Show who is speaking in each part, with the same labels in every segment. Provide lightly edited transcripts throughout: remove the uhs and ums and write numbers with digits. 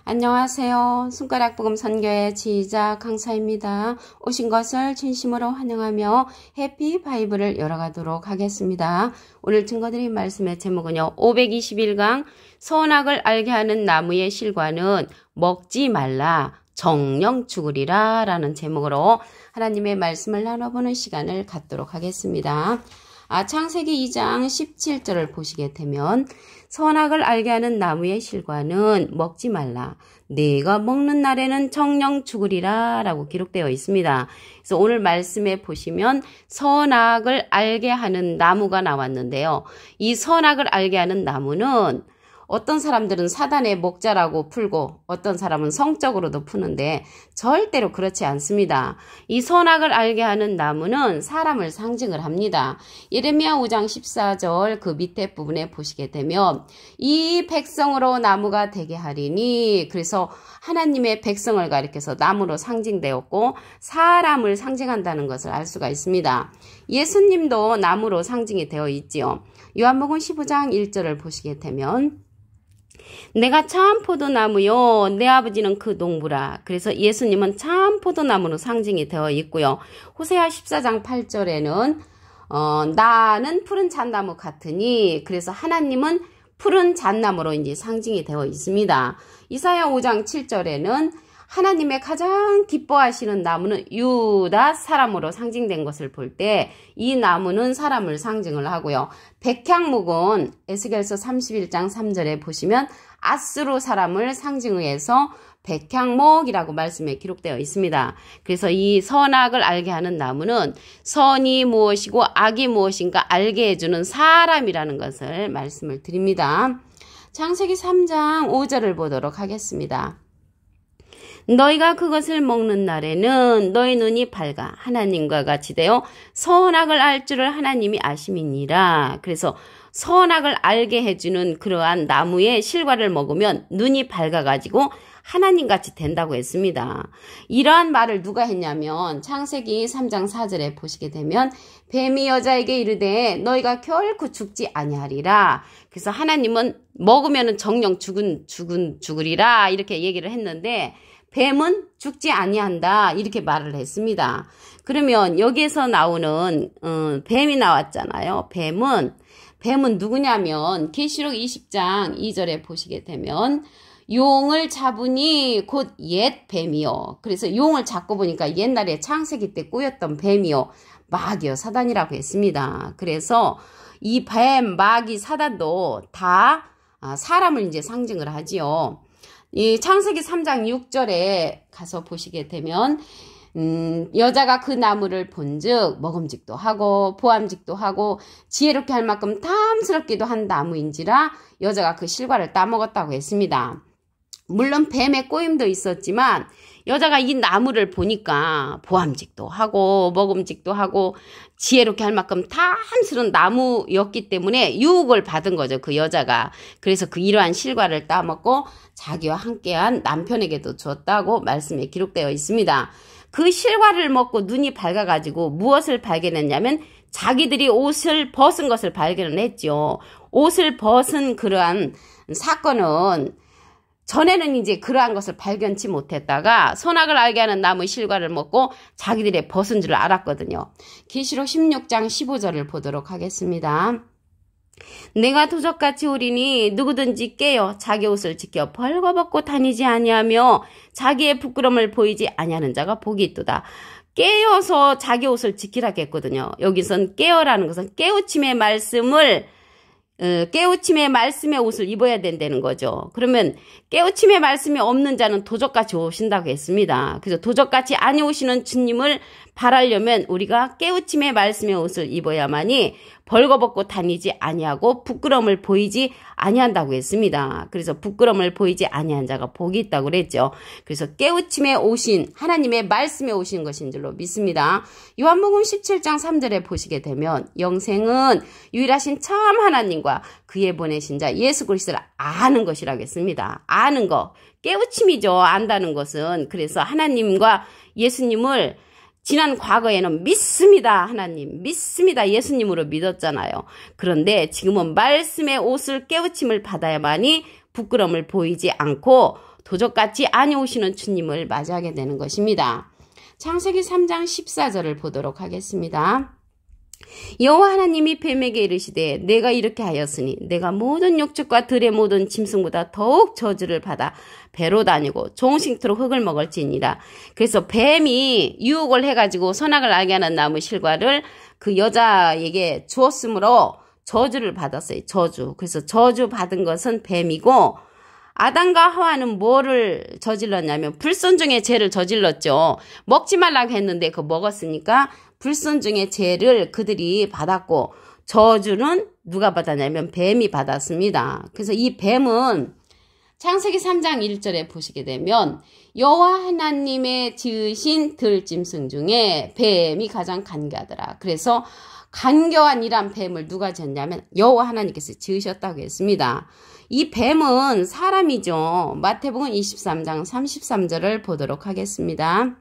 Speaker 1: 안녕하세요. 손가락복음 선교의 지휘자 강사입니다. 오신 것을 진심으로 환영하며 해피 바이블을 열어가도록 하겠습니다. 오늘 증거드린 말씀의 제목은요. 521강 선악을 알게 하는 나무의 실과는 먹지 말라 정령 죽으리라 라는 제목으로 하나님의 말씀을 나눠보는 시간을 갖도록 하겠습니다. 창세기 2장 17절을 보시게 되면 선악을 알게 하는 나무의 실과는 먹지 말라. 네가 먹는 날에는 정령 죽으리라 라고 기록되어 있습니다. 그래서 오늘 말씀에 보시면 선악을 알게 하는 나무가 나왔는데요. 이 선악을 알게 하는 나무는 어떤 사람들은 사단의 목자라고 풀고 어떤 사람은 성적으로도 푸는데 절대로 그렇지 않습니다. 이 선악을 알게 하는 나무는 사람을 상징을 합니다. 예레미야 5장 14절 그 밑에 부분에 보시게 되면 이 백성으로 나무가 되게 하리니, 그래서 하나님의 백성을 가리켜서 나무로 상징되었고 사람을 상징한다는 것을 알 수가 있습니다. 예수님도 나무로 상징이 되어 있지요. 요한복음 15장 1절을 보시게 되면 내가 참 포도나무요 내 아버지는 그 농부라. 그래서 예수님은 참 포도나무로 상징이 되어 있고요. 호세아 14장 8절에는 나는 푸른 잣나무 같으니, 그래서 하나님은 푸른 잣나무로 이제 상징이 되어 있습니다. 이사야 5장 7절에는 하나님의 가장 기뻐하시는 나무는 유다 사람으로 상징된 것을 볼 때 이 나무는 사람을 상징을 하고요. 백향목은 에스겔서 31장 3절에 보시면 아수르 사람을 상징해서 백향목이라고 말씀에 기록되어 있습니다. 그래서 이 선악을 알게 하는 나무는 선이 무엇이고 악이 무엇인가 알게 해주는 사람이라는 것을 말씀을 드립니다. 창세기 3장 5절을 보도록 하겠습니다. 너희가 그것을 먹는 날에는 너희 눈이 밝아 하나님과 같이 되어 선악을 알 줄을 하나님이 아심이니라. 그래서 선악을 알게 해주는 그러한 나무의 실과를 먹으면 눈이 밝아가지고 하나님같이 된다고 했습니다. 이러한 말을 누가 했냐면 창세기 3장 4절에 보시게 되면 뱀이 여자에게 이르되 너희가 결코 죽지 아니하리라. 그래서 하나님은 먹으면 정령 죽으리라 이렇게 얘기를 했는데 뱀은 죽지 아니한다 이렇게 말을 했습니다. 그러면 여기에서 나오는 뱀이 나왔잖아요. 뱀은 누구냐면 계시록 20장 2절에 보시게 되면 용을 잡으니 곧 옛 뱀이요. 그래서 용을 잡고 보니까 옛날에 창세기 때 꾸였던 뱀이요. 마귀요 사단이라고 했습니다. 그래서 이 뱀, 마귀, 사단도 다 사람을 이제 상징을 하지요. 이 창세기 3장 6절에 가서 보시게 되면 여자가 그 나무를 본즉 먹음직도 하고 보암직도 하고 지혜롭게 할 만큼 탐스럽기도 한 나무인지라 여자가 그 실과를 따먹었다고 했습니다. 물론 뱀의 꼬임도 있었지만 여자가 이 나무를 보니까 보암직도 하고 먹음직도 하고 지혜롭게 할 만큼 탐스러운 나무였기 때문에 유혹을 받은 거죠. 그 여자가. 그래서 그 이러한 실과를 따먹고 자기와 함께한 남편에게도 줬다고 말씀에 기록되어 있습니다. 그 실과를 먹고 눈이 밝아가지고 무엇을 발견했냐면 자기들이 옷을 벗은 것을 발견했죠. 옷을 벗은 그러한 사건은 전에는 이제 그러한 것을 발견치 못했다가 선악을 알게 하는 나무 실과를 먹고 자기들의 벗은 줄 알았거든요. 계시록 16장 15절을 보도록 하겠습니다. 내가 도적같이 오리니 누구든지 깨어 자기 옷을 지켜 벌거벗고 다니지 아니하며 자기의 부끄러움을 보이지 아니하는 자가 복이 있도다. 깨어서 자기 옷을 지키라고 했거든요. 여기선 깨어라는 것은 깨우침의 말씀의 옷을 입어야 된다는 거죠. 그러면 깨우침의 말씀이 없는 자는 도적같이 오신다고 했습니다. 그래서 도적같이 아니 오시는 주님을 바라려면 우리가 깨우침의 말씀의 옷을 입어야만이 벌거벗고 다니지 아니하고 부끄러움을 보이지 아니한다고 했습니다. 그래서 부끄러움을 보이지 아니한 자가 복이 있다고 그랬죠. 그래서 깨우침에 오신 하나님의 말씀에 오신 것인 줄로 믿습니다. 요한복음 17장 3절에 보시게 되면 영생은 유일하신 참 하나님과 그의 보내신 자 예수 그리스도를 아는 것이라고 했습니다. 아는 거. 깨우침이죠. 안다는 것은. 그래서 하나님과 예수님을 지난 과거에는 믿습니다. 하나님 믿습니다. 예수님으로 믿었잖아요. 그런데 지금은 말씀의 옷을 깨우침을 받아야만이 부끄러움을 보이지 않고 도적같이 아니오시는 주님을 맞이하게 되는 것입니다. 창세기 3장 14절을 보도록 하겠습니다. 여호와 하나님이 뱀에게 이르시되 내가 이렇게 하였으니 내가 모든 육축과 들의 모든 짐승보다 더욱 저주를 받아 배로 다니고 종식토록 흙을 먹을지니라. 그래서 뱀이 유혹을 해가지고 선악을 알게 하는 나무 실과를 그 여자에게 주었으므로 저주를 받았어요. 저주. 그래서 저주 받은 것은 뱀이고, 아담과 하와는 뭐를 저질렀냐면 불순종의 죄를 저질렀죠. 먹지 말라고 했는데 그거 먹었으니까 불순종의 죄를 그들이 받았고, 저주는 누가 받았냐면 뱀이 받았습니다. 그래서 이 뱀은 창세기 3장 1절에 보시게 되면 여호와 하나님의 지으신 들짐승 중에 뱀이 가장 간교하더라. 그래서 간교한 이란 뱀을 누가 지었냐면 여호와 하나님께서 지으셨다고 했습니다. 이 뱀은 사람이죠. 마태복음 23장 33절을 보도록 하겠습니다.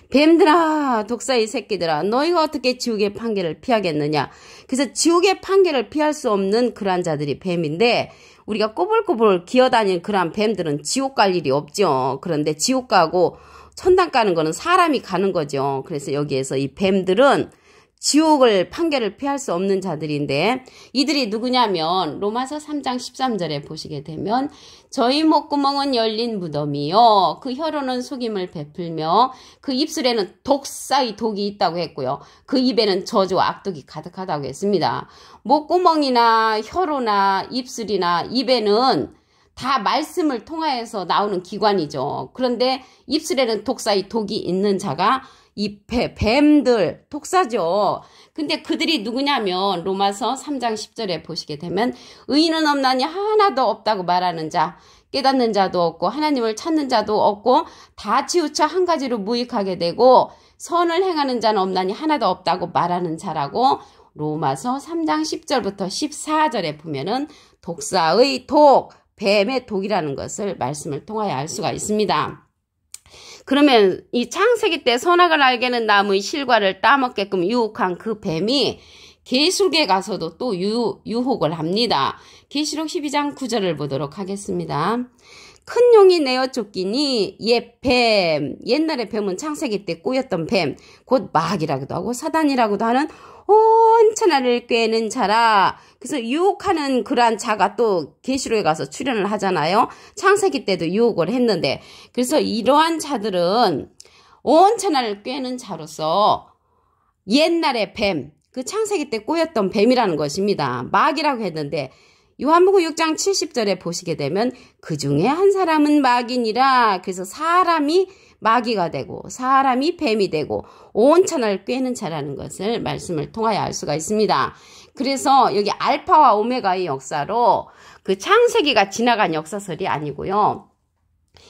Speaker 1: 뱀들아, 독사의 새끼들아, 너희가 어떻게 지옥의 판결을 피하겠느냐. 그래서 지옥의 판결을 피할 수 없는 그러한 자들이 뱀인데, 우리가 꼬불꼬불 기어다니는 그러한 뱀들은 지옥 갈 일이 없죠. 그런데 지옥 가고 천당 가는 거는 사람이 가는 거죠. 그래서 여기에서 이 뱀들은 지옥을 판결을 피할 수 없는 자들인데, 이들이 누구냐면 로마서 3장 13절에 보시게 되면 저희 목구멍은 열린 무덤이요 그 혀로는 속임을 베풀며 그 입술에는 독사의 독이 있다고 했고요, 그 입에는 저주와 악독이 가득하다고 했습니다. 목구멍이나 혀로나 입술이나 입에는 다 말씀을 통하여서 나오는 기관이죠. 그런데 입술에는 독사의 독이 있는 자가 이 뱀들, 독사죠. 근데 그들이 누구냐면 로마서 3장 10절에 보시게 되면 의인은 없나니 하나도 없다고 말하는 자, 깨닫는 자도 없고 하나님을 찾는 자도 없고 다 치우쳐 한 가지로 무익하게 되고 선을 행하는 자는 없나니 하나도 없다고 말하는 자라고 로마서 3장 10절부터 14절에 보면은 독사의 독, 뱀의 독이라는 것을 말씀을 통하여 알 수가 있습니다. 그러면 이 창세기 때 선악을 알게는 나무의 실과를 따먹게끔 유혹한 그 뱀이 계시록에 가서도 또 유혹을 합니다. 계시록 12장 9절을 보도록 하겠습니다. 큰 용이 내어 쫓기니 옛 뱀, 옛날에 뱀은 창세기 때 꼬였던 뱀, 곧 마귀라고도 하고 사단이라고도 하는 온 천하를 꿰는 자라. 그래서 유혹하는 그러한 자가 또 계시록에 가서 출연을 하잖아요. 창세기 때도 유혹을 했는데, 그래서 이러한 자들은 온 천하를 꿰는 자로서 옛날의 뱀, 그 창세기 때 꼬였던 뱀이라는 것입니다. 마귀라고 했는데 요한복음 6장 70절에 보시게 되면 그 중에 한 사람은 마귀니라. 그래서 사람이 마귀가 되고 사람이 뱀이 되고 온 천하를 꿰는 자라는 것을 말씀을 통하여 알 수가 있습니다. 그래서 여기 알파와 오메가의 역사로 그 창세기가 지나간 역사설이 아니고요.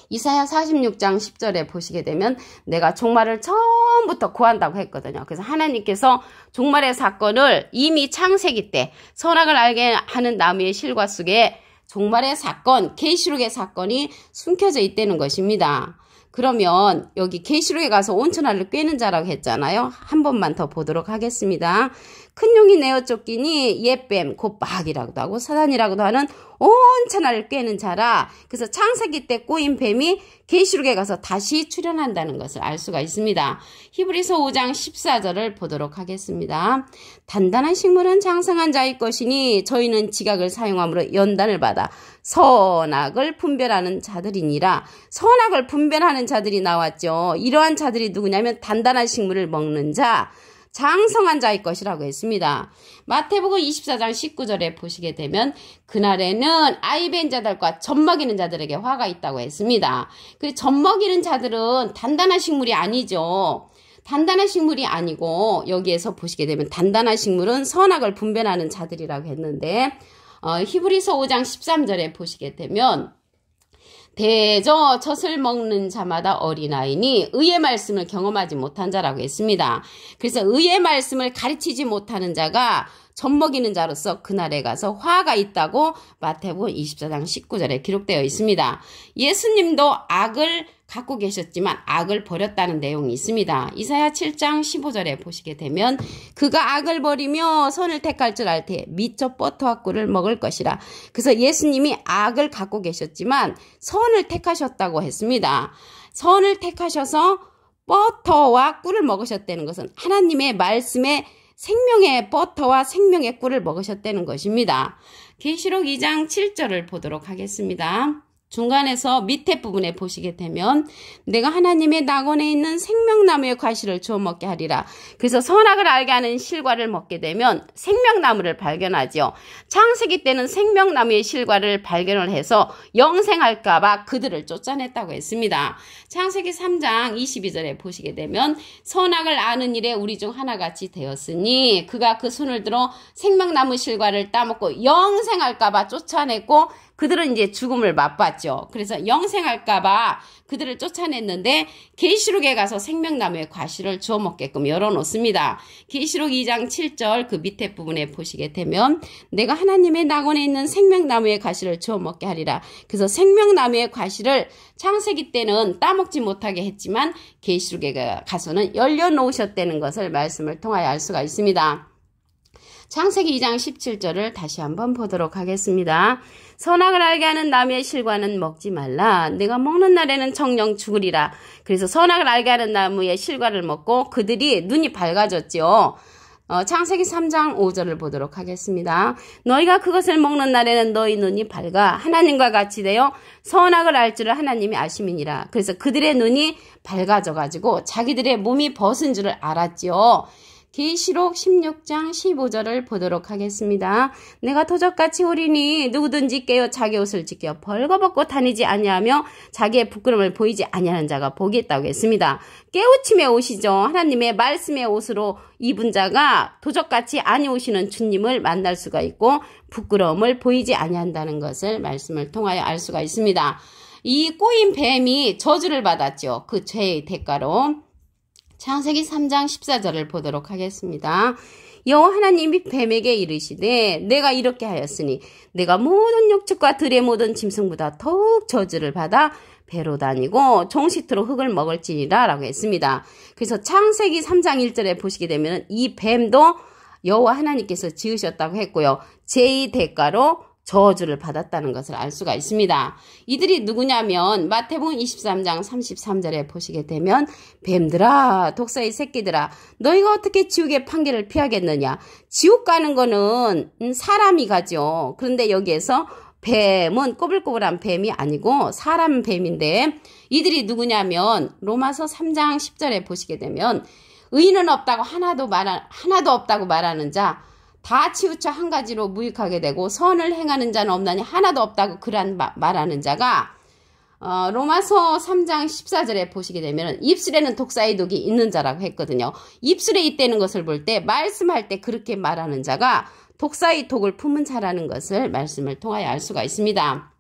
Speaker 1: 이사야 46장 10절에 보시게 되면 내가 종말을 처음부터 구한다고 했거든요. 그래서 하나님께서 종말의 사건을 이미 창세기 때 선악을 알게 하는 나무의 실과 속에 종말의 사건, 계시록의 사건이 숨겨져 있다는 것입니다. 그러면 여기 계시록에 가서 온 천하를 꿰는 자라고 했잖아요. 한 번만 더 보도록 하겠습니다. 큰 용이 내어 쫓기니 옛뱀 곧 마귀라고도 하고 사단이라고도 하는 온 천하를 꿰는 자라. 그래서 창세기 때 꼬인 뱀이 계시록에 가서 다시 출현한다는 것을 알 수가 있습니다. 히브리서 5장 14절을 보도록 하겠습니다. 단단한 식물은 장성한 자의 것이니 저희는 지각을 사용함으로 연단을 받아 선악을 분별하는 자들이니라. 선악을 분별하는 자들이 나왔죠. 이러한 자들이 누구냐면 단단한 식물을 먹는 자, 장성한 자의 것이라고 했습니다. 마태복음 24장 19절에 보시게 되면 그날에는 아이벤 자들과 젖먹이는 자들에게 화가 있다고 했습니다. 그 젖먹이는 자들은 단단한 식물이 아니죠. 단단한 식물이 아니고 여기에서 보시게 되면 단단한 식물은 선악을 분별하는 자들이라고 했는데 히브리서 5장 13절에 보시게 되면 대저 젖을 먹는 자마다 어린아이니 의의 말씀을 경험하지 못한 자라고 했습니다. 그래서 의의 말씀을 가르치지 못하는 자가 젖먹이는 자로서 그날에 가서 화가 있다고 마태복음 24장 19절에 기록되어 있습니다. 예수님도 악을 갖고 계셨지만 악을 버렸다는 내용이 있습니다. 이사야 7장 15절에 보시게 되면 그가 악을 버리며 선을 택할 줄 알 때 미쳐 버터와 꿀을 먹을 것이라. 그래서 예수님이 악을 갖고 계셨지만 선을 택하셨다고 했습니다. 선을 택하셔서 버터와 꿀을 먹으셨다는 것은 하나님의 말씀에 생명의 버터와 생명의 꿀을 먹으셨다는 것입니다. 계시록 2장 7절을 보도록 하겠습니다. 중간에서 밑에 부분에 보시게 되면 내가 하나님의 낙원에 있는 생명나무의 과실을 주워 먹게 하리라. 그래서 선악을 알게 하는 실과를 먹게 되면 생명나무를 발견하죠. 창세기 때는 생명나무의 실과를 발견을 해서 영생할까 봐 그들을 쫓아냈다고 했습니다. 창세기 3장 22절에 보시게 되면 선악을 아는 일에 우리 중 하나같이 되었으니 그가 그 손을 들어 생명나무 실과를 따먹고 영생할까 봐 쫓아냈고 그들은 이제 죽음을 맛봤죠. 그래서 영생할까봐 그들을 쫓아냈는데 계시록에 가서 생명나무의 과실을 주워 먹게끔 열어놓습니다. 계시록 2장 7절 그 밑에 부분에 보시게 되면 내가 하나님의 낙원에 있는 생명나무의 과실을 주워 먹게 하리라. 그래서 생명나무의 과실을 창세기 때는 따먹지 못하게 했지만 계시록에 가서는 열려놓으셨다는 것을 말씀을 통하여 알 수가 있습니다. 창세기 2장 17절을 다시 한번 보도록 하겠습니다. 선악을 알게 하는 나무의 실과는 먹지 말라. 내가 먹는 날에는 정령 죽으리라. 그래서 선악을 알게 하는 나무의 실과를 먹고 그들이 눈이 밝아졌죠. 창세기 3장 5절을 보도록 하겠습니다. 너희가 그것을 먹는 날에는 너희 눈이 밝아 하나님과 같이 되어 선악을 알 줄을 하나님이 아심이니라. 그래서 그들의 눈이 밝아져가지고 자기들의 몸이 벗은 줄을 알았지요. 계시록 16장 15절을 보도록 하겠습니다. 내가 도적같이 오리니 누구든지 깨어 자기 옷을 지켜 벌거벗고 다니지 아니하며 자기의 부끄러움을 보이지 아니하는 자가 복이 있다고 했습니다. 깨우침의 옷이죠. 하나님의 말씀의 옷으로 입은 자가 도적같이 아니오시는 주님을 만날 수가 있고 부끄러움을 보이지 아니한다는 것을 말씀을 통하여 알 수가 있습니다. 이 꼬인 뱀이 저주를 받았죠. 그 죄의 대가로. 창세기 3장 14절을 보도록 하겠습니다. 여호와 하나님이 뱀에게 이르시되 내가 이렇게 하였으니 내가 모든 육축과 들의 모든 짐승보다 더욱 저주를 받아 배로 다니고 종시트로 흙을 먹을지니라 라고 했습니다. 그래서 창세기 3장 1절에 보시게 되면 이 뱀도 여호와 하나님께서 지으셨다고 했고요. 죄의 대가로 저주를 받았다는 것을 알 수가 있습니다. 이들이 누구냐면 마태복음 23장 33절에 보시게 되면 뱀들아 독사의 새끼들아 너희가 어떻게 지옥의 판결을 피하겠느냐. 지옥 가는 거는 사람이 가죠. 그런데 여기에서 뱀은 꼬불꼬불한 뱀이 아니고 사람 뱀인데 이들이 누구냐면 로마서 3장 10절에 보시게 되면 의인은 없다고 하나도 없다고 말하는 자 다 치우쳐 한 가지로 무익하게 되고 선을 행하는 자는 없나니 하나도 없다고 그런 말하는 자가 로마서 3장 14절에 보시게 되면 입술에는 독사의 독이 있는 자라고 했거든요. 입술에 있다는 것을 볼 때 말씀할 때 그렇게 말하는 자가 독사의 독을 품은 자라는 것을 말씀을 통하여 알 수가 있습니다.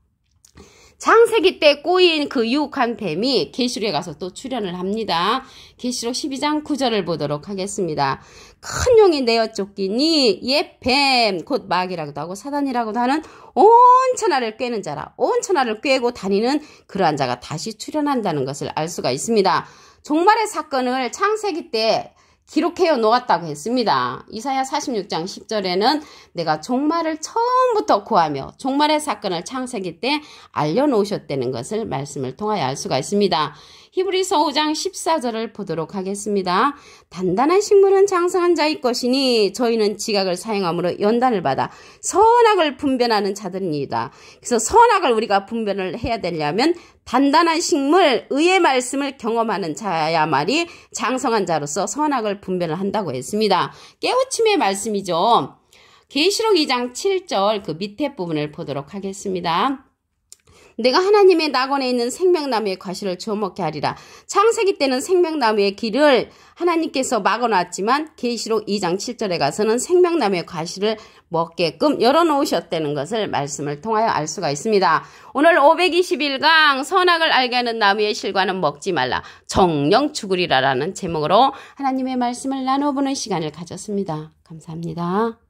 Speaker 1: 창세기 때 꼬인 그 유혹한 뱀이 계시록에 가서 또 출현을 합니다. 계시록 12장 9절을 보도록 하겠습니다. 큰 용이 내어 쫓기니 옛 뱀 곧 마귀라고도 하고 사단이라고도 하는 온 천하를 꿰는 자라. 온 천하를 꿰고 다니는 그러한 자가 다시 출현한다는 것을 알 수가 있습니다. 종말의 사건을 창세기 때 기록해 놓았다고 했습니다. 이사야 46장 10절에는 내가 종말을 처음부터 구하며 종말의 사건을 창세기 때 알려놓으셨다는 것을 말씀을 통하여 알 수가 있습니다. 히브리서 5장 14절을 보도록 하겠습니다. 단단한 식물은 장성한 자의 것이니 저희는 지각을 사용함으로 연단을 받아 선악을 분별하는 자들이니이다. 그래서 선악을 우리가 분별을 해야 되려면 단단한 식물, 의의 말씀을 경험하는 자야말이 장성한 자로서 선악을 분별을 한다고 했습니다. 깨우침의 말씀이죠. 계시록 2장 7절 그 밑에 부분을 보도록 하겠습니다. 내가 하나님의 낙원에 있는 생명나무의 과실을 주워 먹게 하리라. 창세기 때는 생명나무의 길을 하나님께서 막아놨지만 계시록 2장 7절에 가서는 생명나무의 과실을 먹게끔 열어놓으셨다는 것을 말씀을 통하여 알 수가 있습니다. 오늘 521강 선악을 알게 하는 나무의 실과는 먹지 말라. 정령 죽으리라 라는 제목으로 하나님의 말씀을 나눠보는 시간을 가졌습니다. 감사합니다.